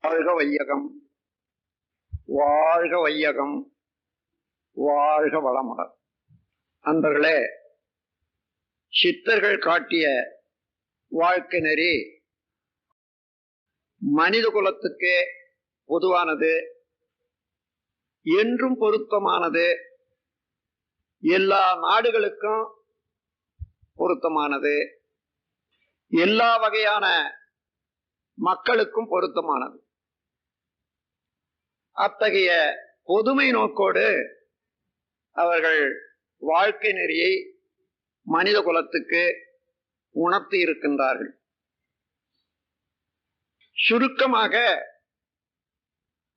வாழ்க வையகம், வாழ்க வையகம், வாழ்க வளமுடன். அன்பர்களே, சித்தர்கள் காட்டிய வாழ்க்கை நெறி மனித குலத்துக்கே பொதுவானது, என்றும் பொருத்தமானது, எல்லா நாடுகளுக்கும் பொருத்தமானது, எல்லா வகையான மக்களுக்கும் பொருத்தமானது. அத்தகைய பொதுமை நோக்கோடு அவர்கள் வாழ்க்கை நெறியை மனித குலத்துக்கு உணர்த்தி இருக்கின்றார்கள். சுருக்கமாக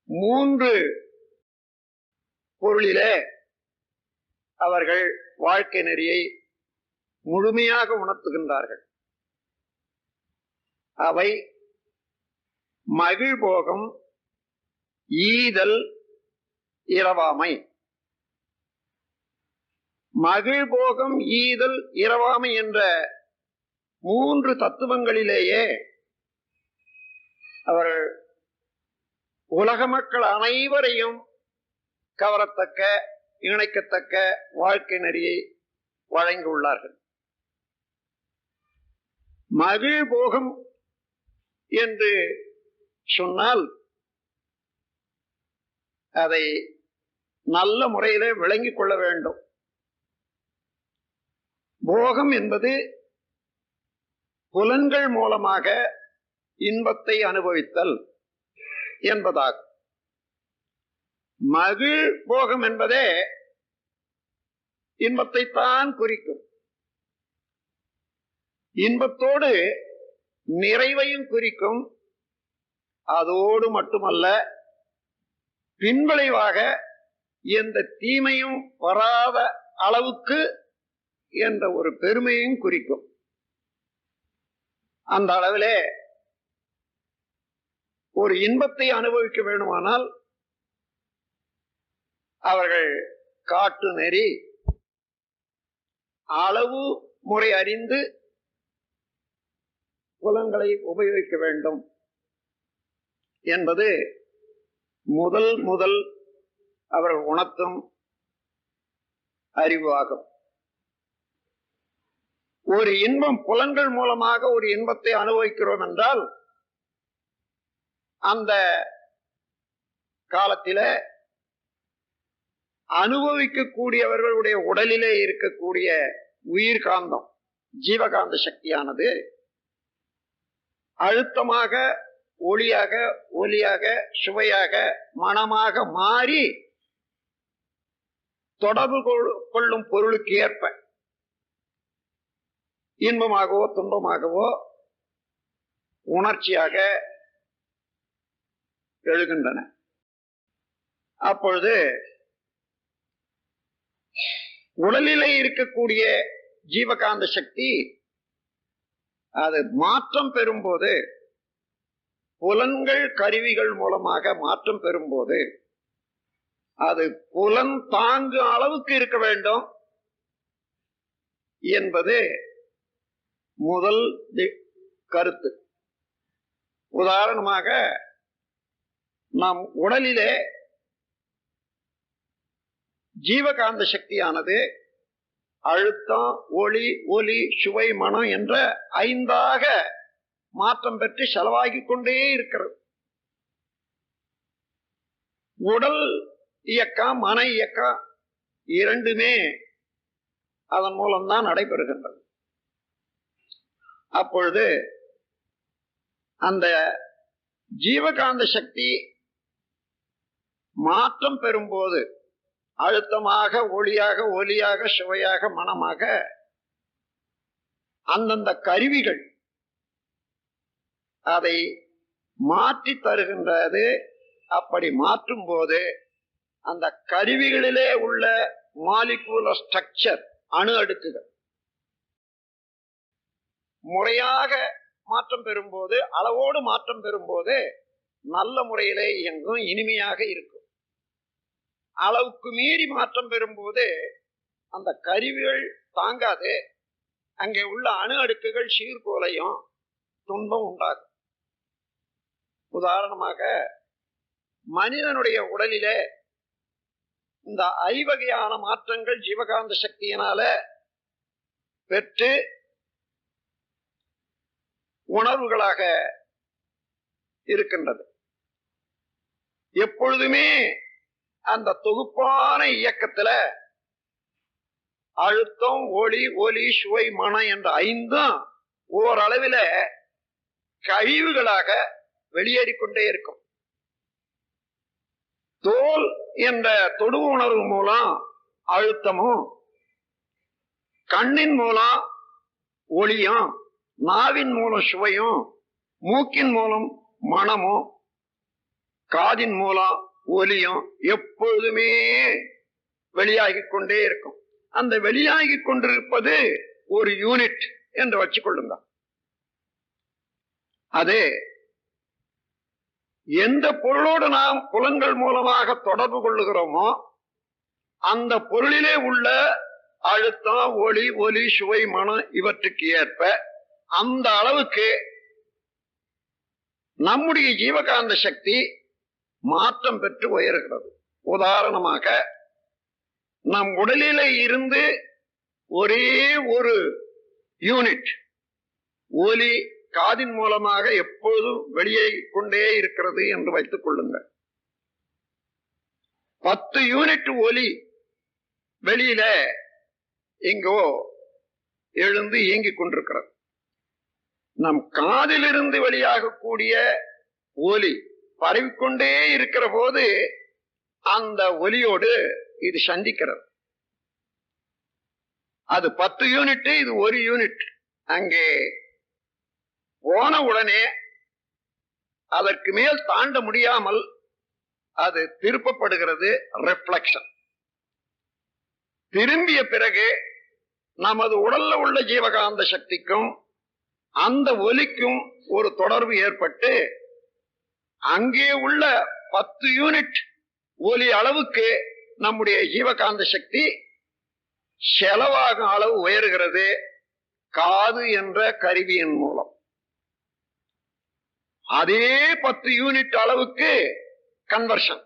3 பொருளிலே அவர்கள் வாழ்க்கை நெறியை முழுமையாக உணர்த்துகின்றார்கள். அவை மகிழ்போகம், ஈதல், இரவாமை. மகிழ்போகம், ஈதல், இரவாமை என்ற 3 தத்துவங்களிலேயே அவர்கள் உலக மக்கள் அனைவரையும் கவரத்தக்க, இணைக்கத்தக்க வாழ்க்கை நெறியை வழங்கியுள்ளார்கள். மகிழ்போகம் என்று சொன்னால் அதை நல்ல முறையிலே விளங்கிக் கொள்ள வேண்டும். போகம் என்பது புலன்கள் மூலமாக இன்பத்தை அனுபவித்தல் என்பதாகும். மகிழ் போகம் என்பதே இன்பத்தை தான் குறிக்கும். இன்பத்தோடு நிறைவையும் குறிக்கும். அதோடு மட்டுமல்ல, பின்விளைவாக எந்த தீமையும் வராத அளவுக்கு என்ற ஒரு பெருமையும் குறிக்கும். அந்த அளவிலே ஒரு இன்பத்தை அனுபவிக்க வேண்டுமானால் அவர்கள் காட்டு நெறி, அளவு முறை அறிந்து புலன்களை உபயோகிக்க வேண்டும் என்பது முதல் அவர்கள் உணர்த்தும் அறிவு ஆகும். ஒரு இன்பம், புலன்கள் மூலமாக ஒரு இன்பத்தை அனுபவிக்கிறோம் என்றால் அந்த காலத்தில அனுபவிக்கக்கூடியவர்களுடைய உடலிலே இருக்கக்கூடிய உயிர்காந்தம், ஜீவகாந்த சக்தியானது அழுத்தமாக, ஒளியாக, ஒலியாக, சுவையாக, மனமாக மாறி தொடர்பு கொள்ளும் பொருளுக்கு ஏற்ப இன்பமாகவோ துன்பமாகவோ உணர்ச்சியாக எழுகின்றன. அப்பொழுது உடலிலே இருக்கக்கூடிய ஜீவகாந்த சக்தி அது மாற்றம் பெறும்போது, புலன்கள் கருவிகள் மூலமாக மாற்றம் பெறும்போது அது புலன் தாங்கு அளவுக்கு இருக்க வேண்டும் என்பது முதல் கருத்து. உதாரணமாக, நம் உடலிலே ஜீவகாந்த சக்தியானது அழுத்தம், ஒளி, ஒலி, சுவை, மனம் என்ற 5ஆக மாற்றம் பெற்று செலவாகிக் கொண்டே இருக்கிறது. உடல் இயக்கம், மன இயக்கம் இரண்டுமே அதன் மூலம்தான் நடைபெறுகின்றது. அப்பொழுது அந்த ஜீவகாந்த சக்தி மாற்றம் பெறும்போது அழுத்தமாக, ஒளியாக, ஒலியாக, சுவையாக, மனமாக அந்தந்த கருவிகள் அதை மாற்றி தருகின்றது. அப்படி மாற்றும் போது அந்த கருவிகளிலே உள்ள மாலிகுலர் ஸ்ட்ரக்சர், அணு அடுக்குகள் முறையாக மாற்றம் பெறும்போது, அளவோடு மாற்றம் பெறும்போது நல்ல முறையிலே இயங்கும், இனிமையாக இருக்கும். அளவுக்கு மீறி மாற்றம் பெறும்போது அந்த கருவிகள் தாங்காது, அங்கே உள்ள அணு அடுக்குகள் சீர்கோலையும், துன்பம் உண்டாகும். உதாரணமாக மனிதனுடைய உடலிலே இந்த ஐவகையான மாற்றங்கள் ஜீவகாந்த சக்தியினால பெற்று உணர்வுகளாக இருக்கின்றது. எப்பொழுதுமே அந்த தொகுப்பான இயக்கத்துல அழுத்தம், ஒளி, ஒலி, சுவை, மனம் என்ற ஐந்தும் ஓரளவில் கழிவுகளாக வெளியேறிக்கொண்டே இருக்கும். தோல் என்ற தொடு உணர்வு மூலம் அழுத்தமும், கண்ணின் மூலம் ஒளியும், நாவின் மூலம் சுவையும், மூக்கின் மூலம் மனமும், காதின் மூலம் ஒலியும் எப்பொழுதுமே வெளியாகிக் கொண்டே இருக்கும். அந்த வெளியாகிக் கொண்டிருப்பது ஒரு யூனிட் என்று வச்சுக்கொள்ளுங்க. அது எந்த பொருளோடு நாம் புலன்கள் மூலமாக தொடர்பு கொள்ளுகிறோமோ அந்த பொருளிலே உள்ள அழுத்தம், ஒளி, ஒலி, சுவை, மனம் இவற்றுக்கு ஏற்ப அந்த அளவுக்கு நம்முடைய ஜீவகாந்த சக்தி மாற்றம் பெற்று உயர்கிறது. உதாரணமாக நம் உடலிலே இருந்து ஒரே ஒரு யூனிட் ஒலி காதின் மூலமாக எப்பொழுதும் வெளியே கொண்டே இருக்கிறது என்று வைத்துக் கொள்ளுங்கள். 10 யூனிட் ஒலி வெளியில எங்கோ எழுந்து இயங்கிக் கொண்டிருக்கிறது. நம் காதிலிருந்து வெளியாகக்கூடிய ஒலி பரவிக்கொண்டே இருக்கிற போது அந்த ஒலியோடு இது சந்திக்கிறது. அது 10 யூனிட், இது 1 யூனிட். அங்கே போன உடனே அதற்கு மேல் தாண்ட முடியாமல் அது திருப்பப்படுகிறது, ரிஃப்ளெக்ஷன். திரும்பிய பிறகு நமது உடல்ல உள்ள ஜீவகாந்த சக்திக்கும் அந்த ஒலிக்கும் ஒரு தொடர்பு ஏற்பட்டு அங்கே உள்ள 10 யூனிட் ஒலி அளவுக்கு நம்முடைய ஜீவகாந்த சக்தி செலவாகும் அளவு உயர்கிறது காது என்ற கருவியின் மூலம். அதே 10 யூனிட் அளவுக்கு கன்வர்ஷன்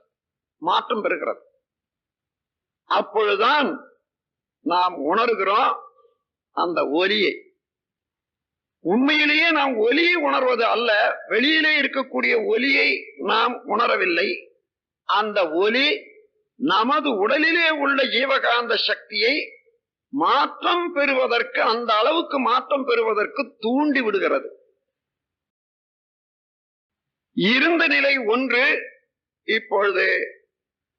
மாற்றம் பெறுகிறது. அப்பொழுதுதான் நாம் உணர்கிறோம் அந்த ஒலியை. உண்மையிலேயே நாம் ஒலியை உணர்வது அல்ல, வெளியிலே இருக்கக்கூடிய ஒலியை நாம் உணரவில்லை. அந்த ஒலி நமது உடலிலே உள்ள ஜீவகாந்த சக்தியை மாற்றம் பெறுவதற்கு, அந்த அளவுக்கு மாற்றம் பெறுவதற்கு தூண்டி விடுகிறது. இருந்த நிலை 1, இப்பொழுது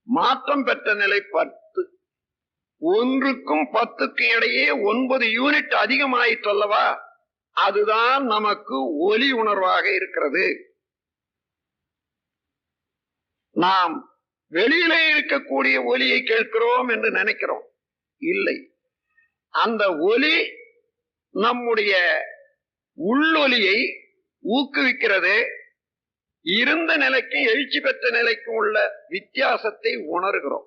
மாற்றம் பெற்ற நிலை 10. 1க்கும் 10க்கும் இடையே 9 யூனிட் அதிகமாயிற்றல்லவா? அதுதான் நமக்கு ஒலி உணர்வாக இருக்கிறது. நாம் வெளியிலே இருக்கக்கூடிய ஒலியை கேட்கிறோம் என்று நினைக்கிறோம். இல்லை, அந்த ஒலி நம்முடைய உள்ளொலியை ஊக்குவிக்கிறது. இருந்த நிலைக்கும் எழுச்சி பெற்ற நிலைக்கும் உள்ள வித்தியாசத்தை உணர்கிறோம்.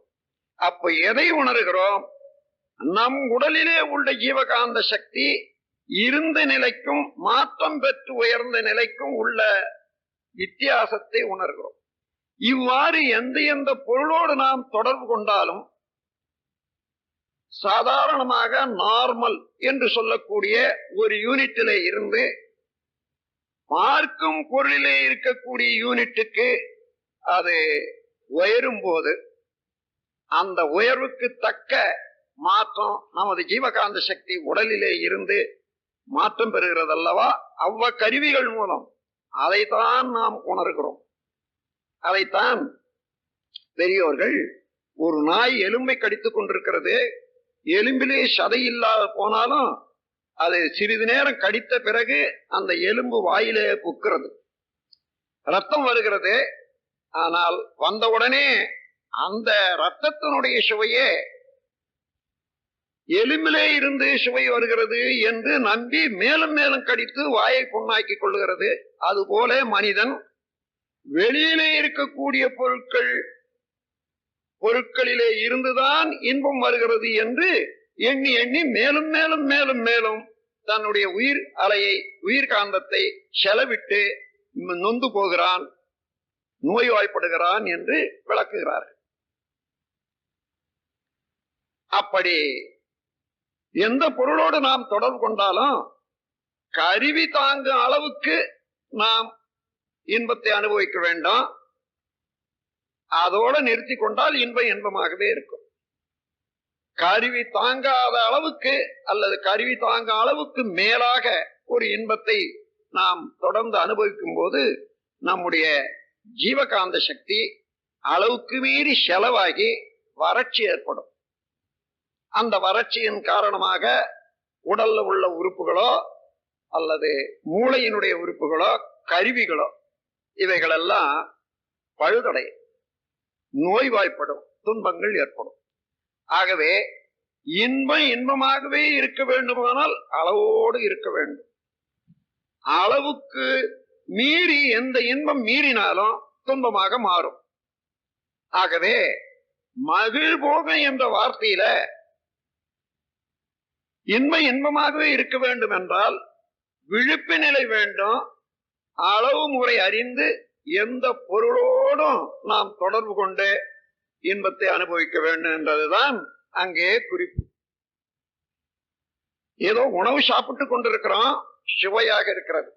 அப்ப எதை உணர்கிறோம்? நம் உடலிலே உள்ள ஜீவகாந்த சக்தி இருந்த நிலைக்கும் மாற்றம் பெற்று உயர்ந்த நிலைக்கும் உள்ள வித்தியாசத்தை உணர்கிறோம். இவ்வாறு எந்த பொருளோடு நாம் தொடர்பு கொண்டாலும் சாதாரணமாக நார்மல் என்று சொல்லக்கூடிய ஒரு யூனிட்டிலே இருந்து பார்க்கும் பொருளிலே இருக்கக்கூடிய யூனிட்டுக்கு அது உயரும் போது அந்த உயர்வுக்கு தக்க மாற்றம் நமது ஜீவகாந்த சக்தி உடலிலே இருந்து மாற்றம் பெறுகிறது அல்லவா? அவ்வ கருவிகள் மூலம் அதைத்தான் நாம் உணர்கிறோம். அதைத்தான் பெரியோர்கள், ஒரு நாய் எலும்பை கடித்துக் கொண்டிருக்கிறது, எலும்பிலே சதை இல்லாத போனாலும் அது சிறிது நேரம் கடித்த பிறகு அந்த எலும்பு வாயிலே புக்கிறது, ரத்தம் வருகிறது. ஆனால் வந்தவுடனே அந்த ரத்தத்தினுடைய சுவையே எலும்பிலே இருந்து சுவை வருகிறது என்று நம்பி மேலும் மேலும் கடித்து வாயை புண்ணாக்கி கொள்ளுகிறது. அதுபோல மனிதன் வெளியிலே இருக்கக்கூடிய பொருட்களிலே இருந்துதான் இன்பம் வருகிறது என்று எண்ணி எண்ணி மேலும் மேலும் மேலும் மேலும் தன்னுடைய உயிர் அலையை, உயிர் காந்தத்தை செலவிட்டு நொந்து போகிறான். நோய்வாய்ப்படுகிறான் என்று விளக்குகிறார்கள். அப்படி எந்த பொருளோடு நாம் தொடர்பு கொண்டாலும் கருவி தாங்கும் அளவுக்கு நாம் இன்பத்தை அனுபவிக்க வேண்டும். அதோடு நிறுத்தி கொண்டால் இன்பம் இன்பமாகவே இருக்கும். கருவி தாங்காத அளவுக்கு அல்லது கருவி தாங்கும் அளவுக்கு மேலாக ஒரு இன்பத்தை நாம் தொடர்ந்து அனுபவிக்கும் போது நம்முடைய ஜீவகாந்த சக்தி அளவுக்கு மீறி செலவாகி வறட்சி ஏற்படும். அந்த வறட்சியின் காரணமாக உடல்ல உள்ள உறுப்புகளோ அல்லது மூளையினுடைய உறுப்புகளோ கருவிகளோ இவைகளெல்லாம் பழுதடையும், நோய்வாய்ப்படும், துன்பங்கள் ஏற்படும். ஆகவே இன்பம் இன்பமாகவே இருக்க வேண்டுமானால் அளவோடு இருக்க வேண்டும். அளவுக்கு மீறி எந்த இன்பம் மீறினாலும் துன்பமாக மாறும். ஆகவே மகிழ்போகம் என்ற வார்த்தையில இன்பம் இன்பமாகவே இருக்க வேண்டும் என்றால் விழிப்பு நிலை வேண்டும். அளவு முறை அறிந்து எந்த பொருளோடும் நாம் தொடர்பு கொண்டு இன்பத்தை அனுபவிக்க வேண்டும் என்றதுதான் அங்கே குறிப்பு. ஏதோ உணவு சாப்பிட்டு கொண்டிருக்கிறோம், சுவையாக இருக்கிறது.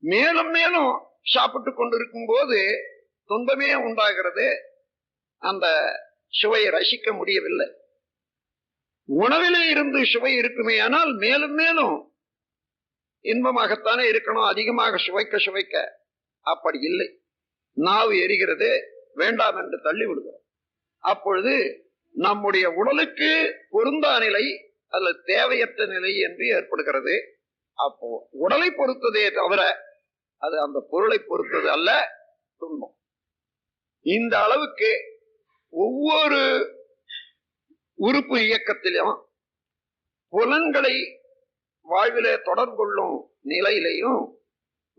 மேலும் மேலும் சாப்பிட்டு கொண்டிருக்கும் போது துன்பமே உண்டாகிறது, அந்த சுவையை ரசிக்க முடியவில்லை. உணவிலே இருந்து சுவை இருக்குமே ஆனால் மேலும் மேலும் இன்பமாகத்தானே இருக்கணும், அதிகமாக சுவைக்க சுவைக்க. அப்படி இல்லை, நாவு எரிகிறது, வேண்டாம் என்று தள்ளி விடுகிறோம். அப்பொழுது நம்முடைய உடலுக்கு பொருந்தா நிலை அல்லது தேவையற்ற நிலை என்று ஏற்படுகிறது. அப்போ உடலை பொறுத்ததே தவிர அது அந்த பொருளை பொறுத்தது அல்ல துன்பம். இந்த அளவுக்கு ஒவ்வொரு உறுப்பு இயக்கத்திலும் புலன்களை வாழ்விலே தொடர்பு கொள்ளும் நிலையிலையும்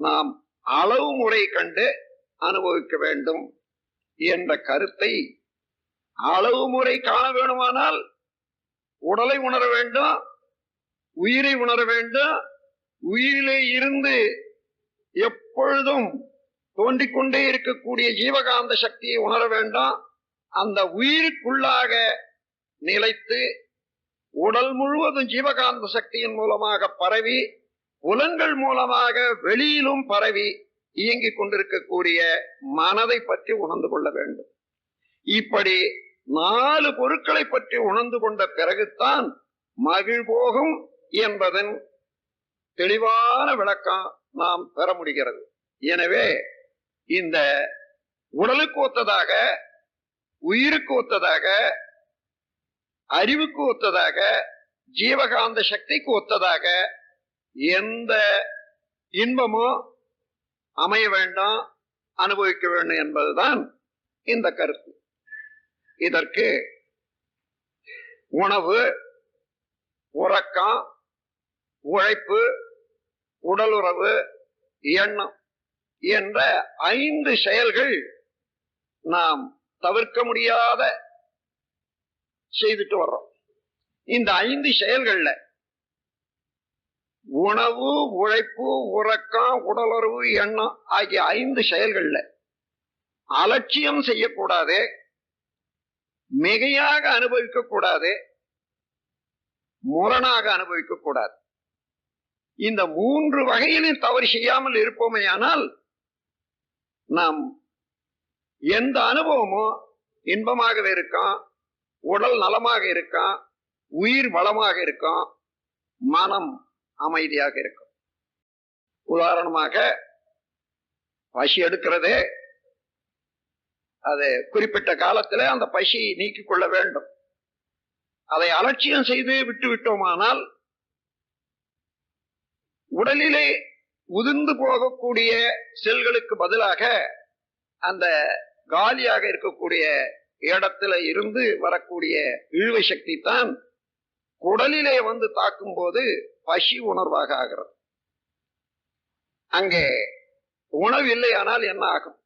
நாம் அளவு முறை கண்டு அனுபவிக்க வேண்டும் என்ற கருத்தை, அளவு முறை காண வேண்டுமானால் உடலை உணர வேண்டும், உயிரை உணர வேண்டும். உயிரிலே இருந்து எப்பொழுதும் தோன்றிக்கொண்டே இருக்கக்கூடிய ஜீவகாந்த சக்தியை உணர வேண்டும். அந்த உயிருக்குள்ளாக நிலைத்து உடல் முழுவதும் ஜீவகாந்த சக்தியின் மூலமாக பரவி புலன்கள் மூலமாக வெளியிலும் பரவி இயங்கிக் கொண்டிருக்கக்கூடிய மனதை பற்றி உணர்ந்து கொள்ள வேண்டும். இப்படி 4 பொருட்களை பற்றி உணர்ந்து கொண்ட பிறகுதான் மகிழ்போகம் என்பதன் தெளிவான விளக்கம் நாம் பெற முடிகிறது. எனவே இந்த உடலுக்கு ஒத்ததாக, உயிருக்கு ஒத்ததாக, அறிவுக்கு ஒத்ததாக, ஜீவகாந்த சக்திக்கு ஒத்ததாக எந்த இன்பமோ அமைய வேண்டாம், அனுபவிக்க வேண்டும் என்பதுதான் இந்த கருத்து. இதற்கு உணவு, உறக்கம், உழைப்பு, உடலுறவு, எண்ணம் என்ற 5 செயல்கள் நாம் தவிர்க்க முடியாத செய்துட்டு வர்றோம். இந்த 5 செயல்கள்ல உணவு, உழைப்பு, உறக்கம், உடலுறவு, எண்ணம் ஆகிய 5 செயல்கள்ல அலட்சியம் செய்யக்கூடாது, மிகையாக அனுபவிக்க கூடாது, முரணாக அனுபவிக்க கூடாது. இந்த 3 வகையிலும் தவறு செய்யாமல் இருப்போமேயானால் நாம் எந்த அனுபவமும் இன்பமாகவே இருக்கும், உடல் நலமாக இருக்கும், உயிர் வளமாக இருக்கும், மனம் அமைதியாக இருக்கும். உதாரணமாக பசி எடுக்கிறது, அது குறிப்பிட்ட காலத்தில் அந்த பசி நீக்கிக் கொள்ள வேண்டும். அதை அலட்சியம் செய்து விட்டு விட்டோமானால் உடலிலே உதிர்ந்து போகக்கூடிய செல்களுக்கு பதிலாக அந்த காலியாக இருக்கக்கூடிய இடத்துல இருந்து வரக்கூடிய இழுவை சக்தி தான் உடலிலே வந்து தாக்கும் போது பசி உணர்வாக ஆகிறது. அங்கே உணவு இல்லை ஆனால் என்ன ஆகும்?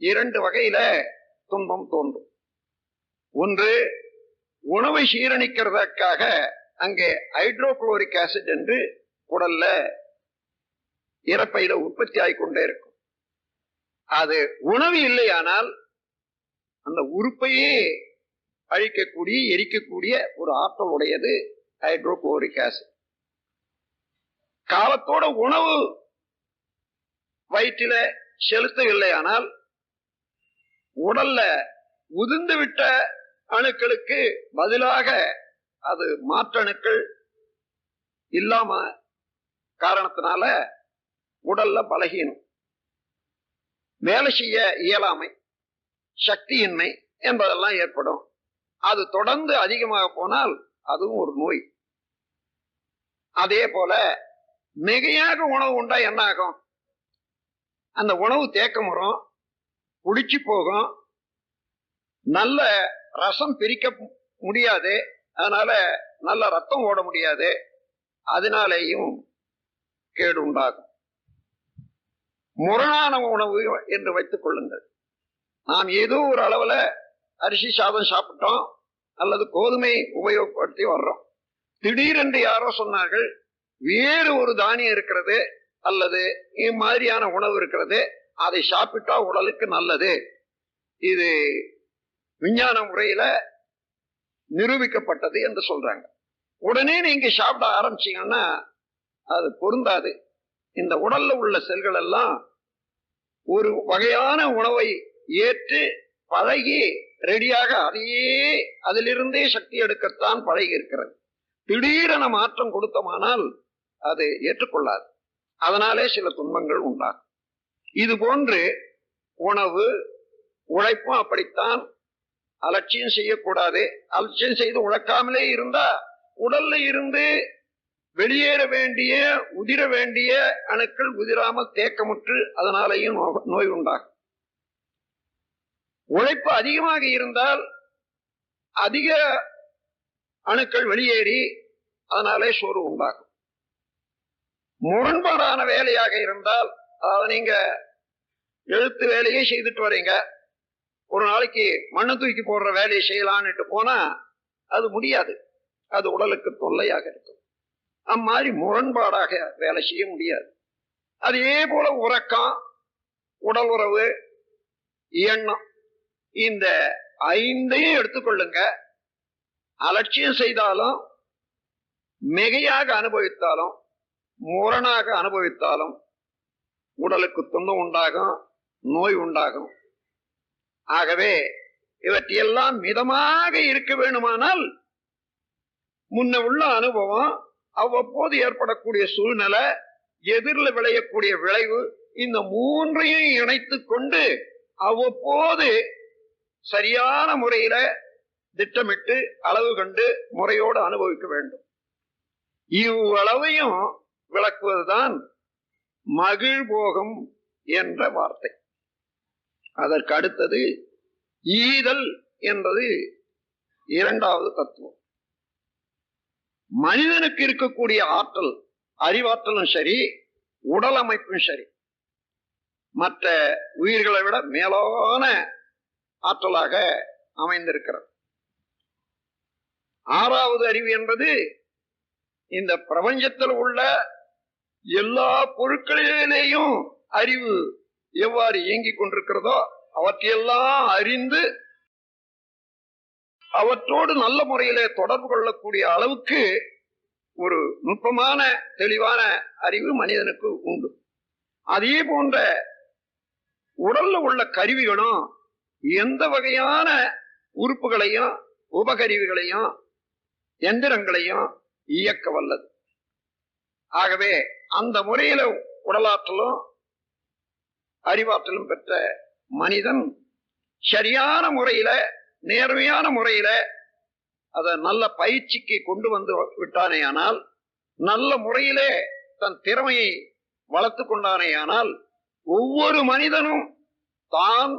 2 வகையில துன்பம் தோன்றும். ஒன்று, உணவை சீரணிக்கிறதுக்காக அங்கே ஹைட்ரோகுளோரிக் ஆசிட் என்று உடல்ல இறப்பையில உற்பத்தி ஆகிக்கொண்டே இருக்கும். அது உணவு இல்லையானால் அந்த உறுப்பையே அழிக்கக்கூடிய எரிக்கக்கூடிய ஒரு ஆற்றல் உடையது ஹைட்ரோகுளோரிக் ஆசிட். காலத்தோட உணவு வயிற்றில செலுத்தவில்லையானால் உடல்ல உதிர்ந்து விட்ட அணுக்களுக்கு பதிலாக அது மாற்றணுக்கள் இல்லாம காரணத்தினால உடல்ல பலகீனம், வேலை செய்ய இயலாமை, சக்தியின்மை என்பதெல்லாம் ஏற்படும். அது தொடர்ந்து அதிகமாக போனால் அதுவும் ஒரு நோய். அதே போல மிகையாக உணவு உண்டா என்ன ஆகும்? அந்த உணவு தேக்கம் வரும், குடிச்சு போகும், நல்ல ரசம் பிரிக்க முடியாது, அதனால நல்ல ரத்தம் ஓட முடியாது, அதனாலேயும் கேடு உண்டாகும். முரணான உணவு என்று வைத்துக் கொள்ளுங்கள். நாம் ஏதோ ஒரு அளவுல அரிசி சாதம் சாப்பிட்டோம் அல்லது கோதுமை உபயோகப்படுத்தி வர்றோம். திடீரென்று யாரோ சொன்னார்கள் வேறு ஒரு தானியம் இருக்கிறது அல்லது இம்மாதிரியான உணவு இருக்கிறது, அதை சாப்பிட்டா உடலுக்கு நல்லது, இது விஞ்ஞான முறையில நிரூபிக்கப்பட்டது என்று சொல்றாங்க. உடனே நீங்க சாப்பிட ஆரம்பிச்சீங்கன்னா அது பொருந்தாது. இந்த உடல்ல உள்ள செல்கள் எல்லாம் ஒரு வகையான உணவை ஏற்று பழகி ரெடியாக அதையே அதிலிருந்தே சக்தி எடுக்கத்தான் பழகி இருக்கிறது. திடீரென மாற்றம் கொடுத்தமானால் அது ஏற்றுக்கொள்ளாது. அதனாலே சில துன்பங்கள் உண்டாகும். இது போன்று உணவு உழைப்பும் அப்படித்தான். அலட்சியம் செய்யக்கூடாது. அலட்சியம் செய்து உழைக்காமலே இருந்தா உடல்ல இருந்து வெளியேற வேண்டிய உதிர வேண்டிய அணுக்கள் உதிராமல் தேக்கமுற்று அதனாலேயும் நோய் உண்டாகும். உழைப்பு அதிகமாக இருந்தால் அதிக அணுக்கள் வெளியேறி அதனாலே சோர்வு உண்டாகும். முரண்பாடான வேலையாக இருந்தால், அதாவது நீங்க எழுத்து வேலையை செய்துட்டு வரீங்க, ஒரு நாளைக்கு மண்ணு தூக்கி போடுற வேலையை செய்யலான்னுட்டு போனா அது முடியாது, அது உடலுக்கு தொல்லையாக இருக்கும். அம்மாதிரி முரண்பாடாக வேலை செய்ய முடியாது. அதே போல உறக்கம், உடல் உறவு, எண்ணம், இந்த ஐந்தையும் எடுத்துக்கொள்ளுங்க. அலட்சியம் செய்தாலும் மிகையாக அனுபவித்தாலும் முரணாக அனுபவித்தாலும் உடலுக்கு துன்பம் உண்டாகும், நோய் உண்டாகும். ஆகவே இவற்றையெல்லாம் மிதமாக இருக்க வேண்டுமானால் முன்ன உள்ள அனுபவம், அவ்வப்போது ஏற்படக்கூடிய சூழ்நிலை, எதிரில் விளையக்கூடிய விளைவு, இந்த மூன்றையும் இணைத்துக் கொண்டு அவ்வப்போது சரியான முறையில திட்டமிட்டு அளவு கண்டு முறையோடு அனுபவிக்க வேண்டும். இவ்வளவையும் விளக்குவதுதான் மகிழ்போகம் என்ற வார்த்தை. அதற்கு அடுத்தது ஈதல் என்பது இரண்டாவது தத்துவம். மனிதனுக்கு இருக்கக்கூடிய ஆற்றல், அறிவாற்றலும் சரி, உடல் அமைப்பும் சரி, மற்ற உயிர்களை விட மேலான ஆற்றலாக அமைந்திருக்கிறது. ஆறாவது அறிவு என்பது இந்த பிரபஞ்சத்தில் உள்ள எல்லா பொருட்களிலேயும் அறிவு எவ்வாறு இயங்கிக் கொண்டிருக்கிறதோ அவற்றையெல்லாம் அறிந்து அவற்றோடு நல்ல முறையிலே தொடர்பு கொள்ளக்கூடிய அளவுக்கு ஒரு நுட்பமான தெளிவான அறிவு மனிதனுக்கு உண்டு. அதே போன்ற உடல்ல உள்ள கருவிகளும் எந்த வகையான உறுப்புகளையும் உபகருவிகளையும் எந்திரங்களையும் இயக்க வல்லது. ஆகவே அந்த முறையில உடலாற்றலும் அறிவாற்றலும் பெற்ற மனிதன் சரியான முறையில, நேர்மையான முறையில அத நல்ல பயிற்சிக்கு கொண்டு வந்து விட்டானேயானால், நல்ல முறையிலே தன் திறமையை வளர்த்து கொண்டானேயானால், ஒவ்வொரு மனிதனும் தான்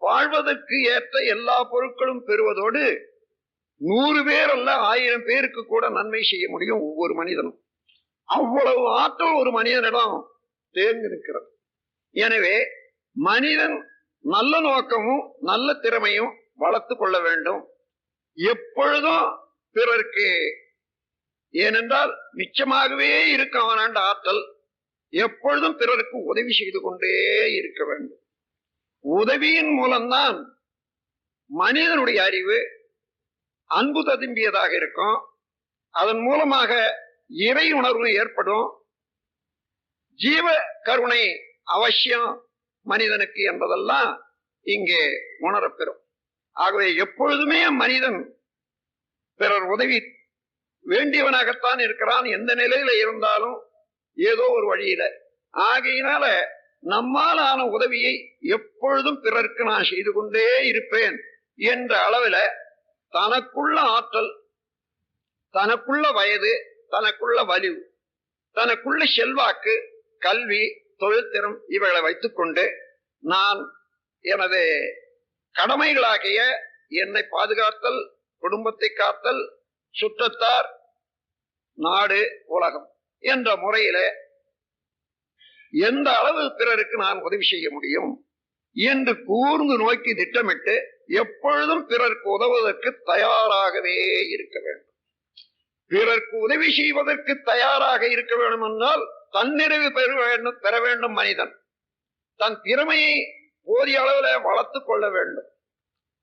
வாழ்வதற்கு ஏற்ற எல்லா பொருட்களும் பெறுவதோடு 100 பேர் அல்ல 1000 பேருக்கு கூட நன்மை செய்ய முடியும். ஒவ்வொரு மனிதனும் அவ்வளவு ஆற்றல் ஒரு மனிதனிடம் தேர்ந்திருக்கிறது. எனவே மனிதன் நல்ல நோக்கமும் நல்ல திறமையும் வளர்த்து கொள்ள வேண்டும். எப்பொழுதும் பிறருக்கு, ஏனென்றால் மிச்சமாகவே இருக்க அவனாண்ட ஆற்றல், எப்பொழுதும் பிறருக்கு உதவி செய்து கொண்டே இருக்க வேண்டும். உதவியின் மூலம்தான் மனிதனுடைய அறிவு அன்பு ததும்பியதாக இருக்கும். அதன் மூலமாக இறை உணர்வு ஏற்படும். ஜீவ கருணை அவசியம் மனிதனுக்கு என்பதெல்லாம் இங்கே உணரப்பெறும். ஆகவே எப்பொழுதுமே மனிதன் பிறர் உதவி வேண்டியவனாகத்தான் இருக்கிறான், எந்த நிலையில இருந்தாலும் ஏதோ ஒரு வழியில. ஆகையினால நம்மாலான உதவியை எப்பொழுதும் பிறருக்கு நான் செய்து கொண்டே இருப்பேன் என்ற அளவில் தனக்குள்ள ஆற்றல், தனக்குள்ள வயது, தனக்குள்ள வலிவு, தனக்குள்ள செல்வாக்கு, கல்வி, தொழில்திறம் இவைகளை வைத்துக்கொண்டு நான் எனது கடமைகளாகிய என்னை பாதுகாத்தல், குடும்பத்தை காத்தல், சுற்றத்தார், நாடு, உலகம் என்ற முறையில எந்த அளவு பிறருக்கு நான் உதவி செய்ய முடியும் என்று கூர்ந்து நோக்கி திட்டமிட்டு எப்பொழுதும் பிறருக்கு உதவுவதற்கு தயாராகவே இருக்க வேண்டும். பிறருக்கு உதவி செய்வதற்கு தயாராக இருக்க வேண்டும் என்றால் தன்னிறைவு பெற வேண்டும். மனிதன் தன் திறமையை போதிய அளவில் வளர்த்துக் கொள்ள வேண்டும்.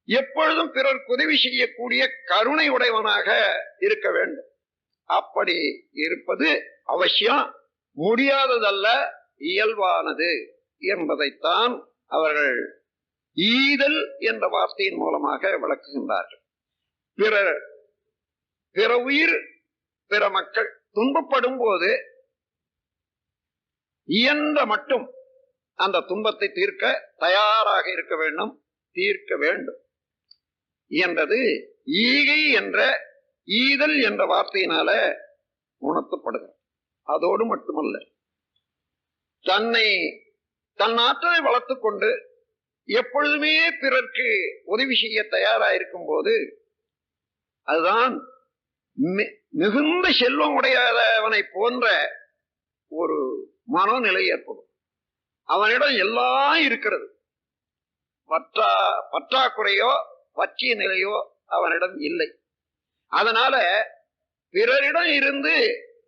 எப்பொழுதும் பிறருக்கு உதவி செய்யக்கூடிய கருணை உடையவனாக இருக்க வேண்டும். அப்படி இருப்பது அவசியம், முடியாததல்ல, இயல்பானது என்பதைத்தான் அவர்கள் ஈதல் என்ற வார்த்தையின் மூலமாக விளக்குகின்றார்கள். பிற உயிர், பிற மக்கள் துன்பப்படும் போது இயன்ற மட்டும் அந்த துன்பத்தை தீர்க்க தயாராக இருக்க வேண்டும், தீர்க்க வேண்டும் என்றது ஈகை என்ற ஈதல் என்ற வார்த்தையினால உணர்த்தப்படுகிறது. அதோடு மட்டுமல்ல, தன் ஆற்றலை வளர்த்துக் கொண்டு எப்பொழுதுமே பிறர்க்கு உதவி செய்ய தயாராயிருக்கும் போது அதுதான் மிகுந்த செல்வம் உடையவனை போன்ற ஒரு மனோநிலை ஏற்படும். அவனிடம் எல்லாம் இருக்கிறது, பற்றாக்குறையோ பற்றிய நிலையோ அவனிடம் இல்லை. அதனால பிறரிடம் இருந்து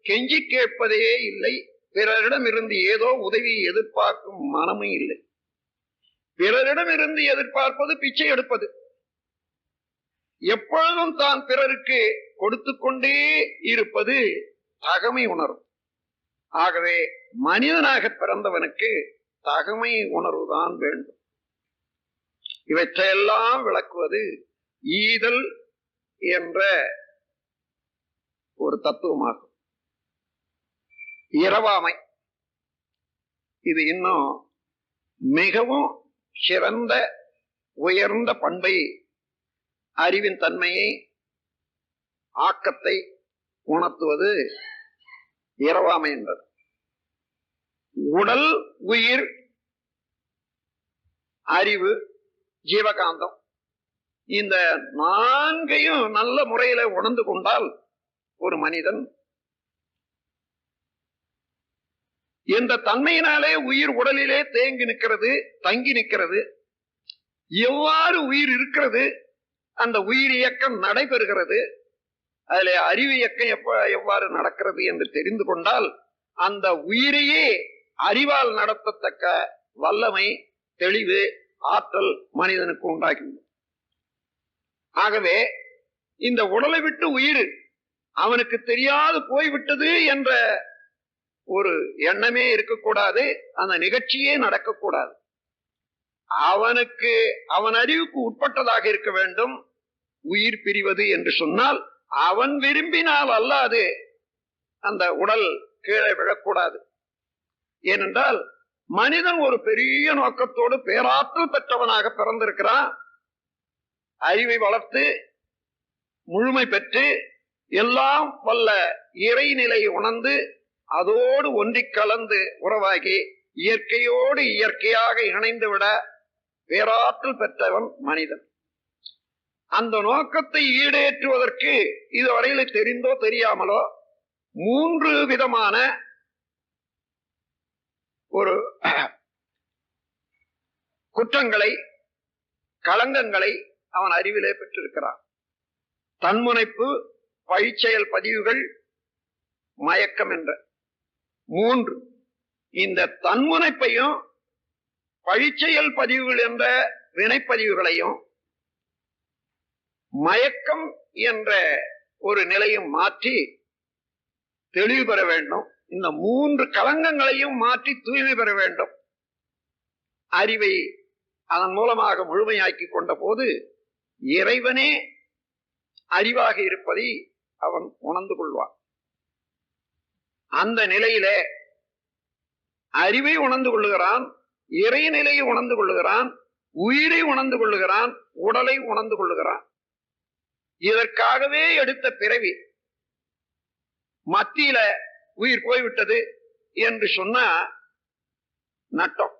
கெஞ்சி கேட்பதே இல்லை, பிறரிடம் இருந்து ஏதோ உதவியை எதிர்பார்க்கும் மனமும் இல்லை. பிறரிடம் இருந்து எதிர்பார்ப்பது பிச்சை எடுப்பது. எப்பொழுதும் தான் பிறருக்கு கொடுத்து கொண்டே இருப்பது தகமை உணர்வு. ஆகவே மனிதனாக பிறந்தவனுக்கு தகமை உணர்வுதான் வேண்டும். இவற்றையெல்லாம் விளக்குவது ஈதல் என்ற ஒரு தத்துவமாகும். இரவாமை இது இன்னும் மிகவும் சிறந்த உயர்ந்த பண்பை, அறிவின் தன்மையை, ஆக்கத்தை உணர்த்துவது இரவாமை என்பது. உடல், உயிர், அறிவு, ஜீவகாந்தம் இந்த நான்கையும் நல்ல முறையில உணர்ந்து கொண்டால் ஒரு மனிதன் இந்த தன்மையினாலே உயிர் உடலிலே தேங்கி நிற்கிறது, தங்கி நிற்கிறது. எவ்வாறு உயிர் இருக்கிறது, அந்த உயிர் இயக்கம் நடைபெறுகிறது, அதிலே அறிவு இயக்கம் எவ்வாறு நடக்கிறது என்று தெரிந்து கொண்டால் அந்த உயிரையே அறிவால் நடத்தத்தக்க வல்லமை, தெளிவு, ஆற்றல் மனிதனுக்கு உண்டாகிவிடும். ஆகவே இந்த உடலை விட்டு உயிர் அவனுக்கு தெரியாது போய்விட்டது என்ற ஒரு எண்ணமே இருக்கக்கூடாது, அந்த நிகழ்ச்சியே நடக்கக்கூடாது. அவன் அறிவுக்கு உட்பட்டதாக இருக்க வேண்டும். உயிர் பிரிவது என்று சொன்னால் அவன் விரும்பினால் அல்லாது அந்த உடல் கீழே விழக்கூடாது. ஏனென்றால் மனிதன் ஒரு பெரிய நோக்கத்தோடு பேராற்றல் பெற்றவனாக பிறந்திருக்கிறான். அறிவை வளர்த்து முழுமை பெற்று எல்லாம் வல்ல இறைநிலை உணர்ந்து அதோடு ஒன்றி கலந்து உறவாகி இயற்கையோடு இயற்கையாக இணைந்துவிட பேராற்றல் பெற்றவன் மனிதன். அந்த நோக்கத்தை ஈடேற்றுவதற்கு இதுவரையில தெரிந்தோ தெரியாமலோ 3 விதமான ஒரு குற்றங்களை, களங்கங்களை அவன் அறிவிலே பெற்றிருக்கிறான். தன்முனைப்பு, பழிச்செயல் பதிவுகள், மயக்கம் என்ற 3. இந்த தன்முனைப்பையும் பழிச்செயல் பதிவுகள் என்ற வினைப்பதிவுகளையும் மயக்கம் என்ற ஒரு நிலையும் மாற்றி தெளிவு பெற வேண்டும். இந்த 3 களங்கங்களையும் மாற்றி தூய்மை பெற வேண்டும். அறிவை அதன் மூலமாக முழுமையாக்கி கொண்ட போது இறைவனே அறிவாக இருப்பதை அவன் உணர்ந்து கொள்வான். அந்த நிலையில அறிவை உணர்ந்து கொள்ளுகிறான், இறை நிலையை உணர்ந்து கொள்ளுகிறான், உயிரை உணர்ந்து கொள்ளுகிறான், உடலை உணர்ந்து கொள்ளுகிறான். இதற்காகவே எடுத்த பிறவி. மத்தியில உயிர் போய்விட்டது என்று சொன்னா நட்டம்.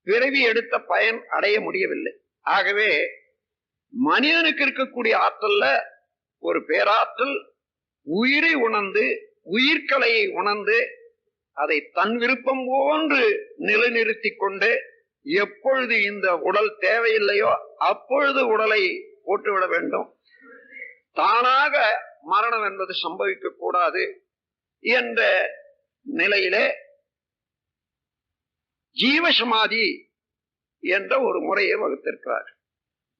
பிறவி எடுத்த பயன் அடைய முடியவில்லை. ஆகவே மனிதனுக்கு இருக்கக்கூடிய ஆற்றல்ல ஒரு பேராற்றல் உயிரை உணர்ந்து, உயிர்கலையை உணர்ந்து, அதை தன் விருப்பம் போன்று நிலைநிறுத்தி கொண்டு, எப்பொழுது இந்த உடல் தேவையில்லையோ அப்பொழுது உடலை போட்டுவிட வேண்டும். தானாக மரணம் என்பது சம்பவிக்க கூடாது என்ற நிலையிலே ஜீவசமாதி என்ற ஒரு முறையை வகுத்திருக்கிறார்.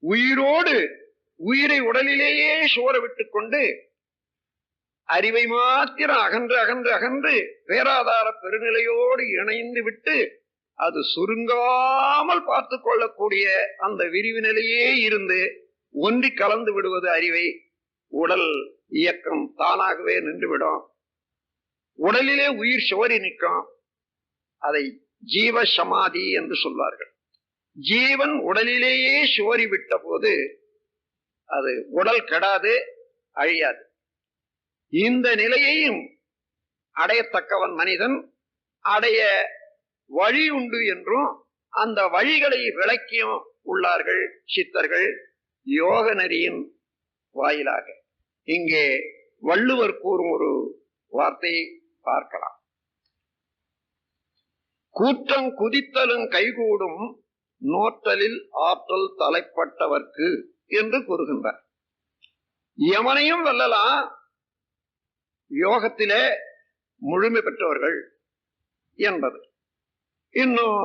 உயிரோடு உயிரை உடலிலேயே சோர விட்டுக் கொண்டு அறிவை மாத்திரம் அகன்று அகன்று அகன்று பேராதார பெருநிலையோடு இணைந்து விட்டு அது சுருங்காமல் பார்த்து கொள்ளக்கூடிய அந்த விரிவு நிலையே இருந்து ஒன்றி கலந்து விடுவது அறிவை. உடல் இயக்கம் தானாகவே நின்றுவிடும். உடலிலே உயிர் சோரி நிற்கும். அதை ஜீவ சமாதி என்று சொல்வார்கள். ஜீவன் உடலிலேயே சோரி விட்ட போது அது உடல் கெடாது, அழியாது. இந்த நிலையையும் அடையத்தக்கவன் மனிதன். அடைய வழி உண்டு என்றும் அந்த வழிகளை விளக்கியும் உள்ளார்கள் சித்தர்கள் யோக நெறியின் வாயிலாக. இங்கே வள்ளுவர் கூறும் ஒரு வார்த்தையை பார்க்கலாம். கூற்றம் குதித்தலும் கைகூடும் நோற்றலில் ஆற்றல் தலைப்பட்டவர்க்கு என்று கூறுகின்றார். யமனையும் வெல்லலாம் யோகத்திலே முழுமை பெற்றவர்கள் என்பது. இன்னும்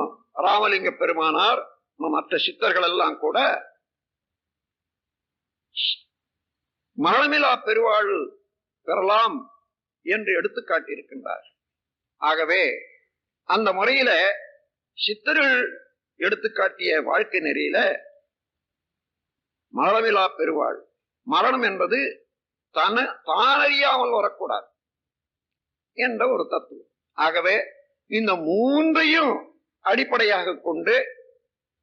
ராமலிங்க பெருமானார் மற்ற சித்தர்கள் எல்லாம் கூட மரணமிலா பெருவாழ் பெறலாம் என்று எடுத்து காட்டியிருக்கின்றார். ஆகவே அந்த முறையில சித்தர்கள் எடுத்துக்காட்டிய வாழ்க்கை நெறியில மரணமிலா பெருவாழ், மரணம் என்பது தானறியாமல் வரக்கூடாது என்ற ஒரு தத்துவம். ஆகவே இந்த 3ஐயும் அடிப்படையாக கொண்டு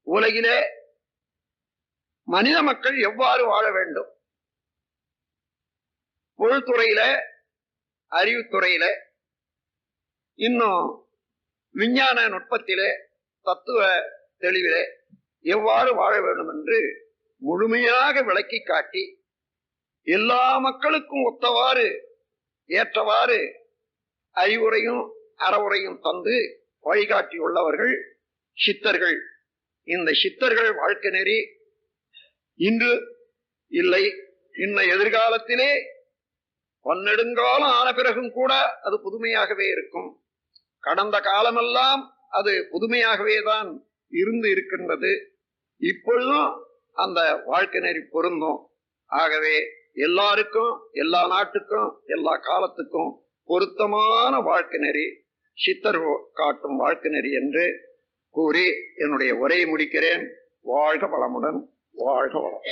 உலகிலே மனித மக்கள் எவ்வாறு வாழ வேண்டும், பொருள்துறையில, அறிவுத்துறையில, இன்னும் விஞ்ஞான நுட்பத்திலே, தத்துவ தெளிவிலே எவ்வாறு வாழ வேண்டும் என்று முழுமையாக விளக்கி காட்டி எல்லா மக்களுக்கும் ஒத்தவாறு ஏற்றவாறு அறிவுரையும் அறவுரையும் தந்து வழிகாட்டியுள்ளவர்கள் சித்தர்கள். இந்த சித்தர்கள் வாழ்க்கை நெறி இன்று இல்லை, இன்னும் எதிர்காலத்திலே பன்னெடுங்காலம் ஆன பிறகும் கூட அது புதுமையாகவே இருக்கும். கடந்த காலமெல்லாம் அது புதுமையாகவே தான் இருந்து இருக்கின்றது. இப்பொழுதும் அந்த வாழ்க்கை நெறி பொருந்தும். ஆகவே எல்லாருக்கும், எல்லா நாட்டுக்கும், எல்லா காலத்துக்கும் பொருத்தமான வாழ்க்கை நெறி சித்தர் காட்டும் வாழ்க்கை நெறி என்று கூறி என்னுடைய உரையை முடிக்கிறேன். வாழ்க வளமுடன், வாழ்க வளம்.